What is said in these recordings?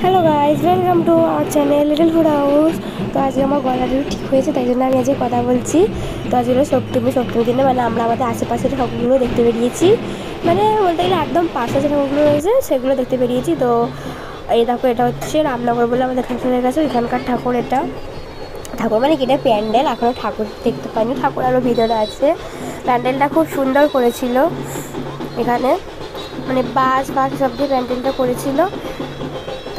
Hello guys, welcome to our channel little food house. তো আজকে আমার গলাটা ঠিক হয়েছে, তাই জন্য আমি আজকে কথা বলছি। তো আজকে সপ্তমী দিনে আমরা আমাদের আশেপাশের ঠাকুরগুলো দেখতে বেরিয়েছি। বলতে গেলে একদম পাশে যে ঠাকুরগুলো রয়েছে সেগুলো দেখতে বেরিয়েছি। তো এই দেখো, এটা হচ্ছে রামনগর বলে আমাদের ঠাকুরের কাছে এখানকার ঠাকুর। এটা ঠাকুর কি এটা প্যান্ডেল, এখনও ঠাকুর দেখতে পাইনি, ঠাকুর আরও ভিতরে আছে। প্যান্ডেলটা খুব সুন্দর করেছিল, এখানে বাস সব দিয়ে প্যান্ডেলটা করেছিল।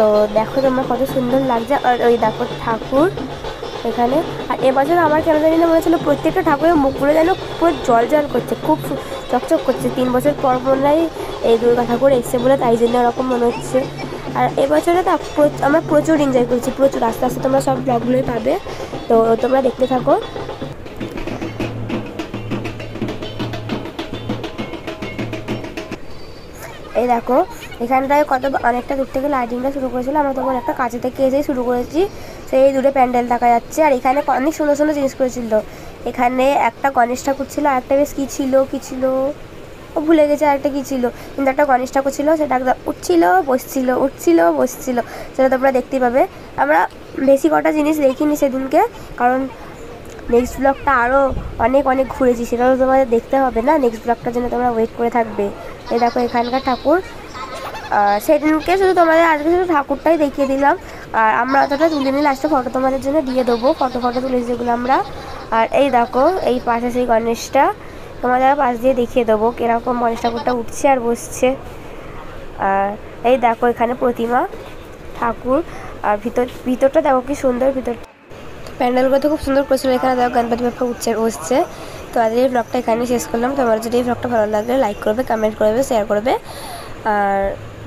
তো দেখো তোমরা কত সুন্দর লাগছে। আর ওই দেখো ঠাকুর এখানে। আর এবছর আমার কেন জানি না মনে হচ্ছিলো প্রত্যেকটা ঠাকুরের মুখগুলো যেন পুরো জল জল করছে, খুব চকচক করছে। 3 বছর পর মনে হয় এই দুর্গা ঠাকুর এসছে বলে, তাই জন্য ওরকম মনে হচ্ছে। আর এবছরে তো আমরা প্রচুর এনজয় করছি, প্রচুর। আস্তে আস্তে তোমরা সব ব্লগগুলোই পাবে, তো তোমরা দেখতে থাকো। এই দেখো এখানটায় অনেকটা দূর থেকে লাইটিংটা শুরু করেছিল, আমরা তখন একটা কাছে থেকে এসেই শুরু করেছি। সেই দূরে প্যান্ডেল দেখা যাচ্ছে। আর এখানে অনেক সুন্দর সুন্দর জিনিস করেছিল। এখানে একটা গণেশ ঠাকুর ছিল, আর একটা বেশ কী ছিল ও ভুলে গেছে, আরেকটা কী ছিল, কিন্তু একটা গণেশ ঠাকুর ছিল। সেটা একদম উঠছিল বসছিল, সেটা তোমরা দেখতেই পাবে। আমরা বেশি কটা জিনিস দেখিনি সেদিনকে, কারণ নেক্সট ব্লগটা আরও অনেক ঘুরেছি, সেটাও তোমাদের দেখতে হবে না। নেক্সট ব্লগটার জন্য তোমরা ওয়েট করে থাকবে। এই দেখো এখানকার ঠাকুর। সেদিনকে শুধু তোমাদের আজকে শুধু ঠাকুরটাই দেখিয়ে দিলাম। আর আমরা অতটা তুলে নিয়ে লাস্টে ফটো তোমাদের জন্য দিয়ে দেবো, ফটো তুলেছি যেগুলো আমরা। আর এই দেখো এই পাশে সেই গণেশটা তোমাদের পাশ দিয়ে দেখিয়ে দেবো কীরকম গণেশ ঠাকুরটা উঠছে আর বসছে। আর এই দেখো এখানে প্রতিমা ঠাকুর। আর ভিতরটা দেখো কি সুন্দর, প্যান্ডেলগুলো তো খুব সুন্দর করেছিল। এখানে দেখো গণপতি বাপ্পা বসছে। তো আজকে এই ব্লগটা এখানে শেষ করলাম। তোমার যদি এই ব্লগটা ভালো লাগলে লাইক করবে, কমেন্ট করবে, শেয়ার করবে, আর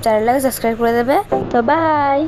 চ্যানেলটাকে সাবস্ক্রাইব করে দেবে। তো বাই।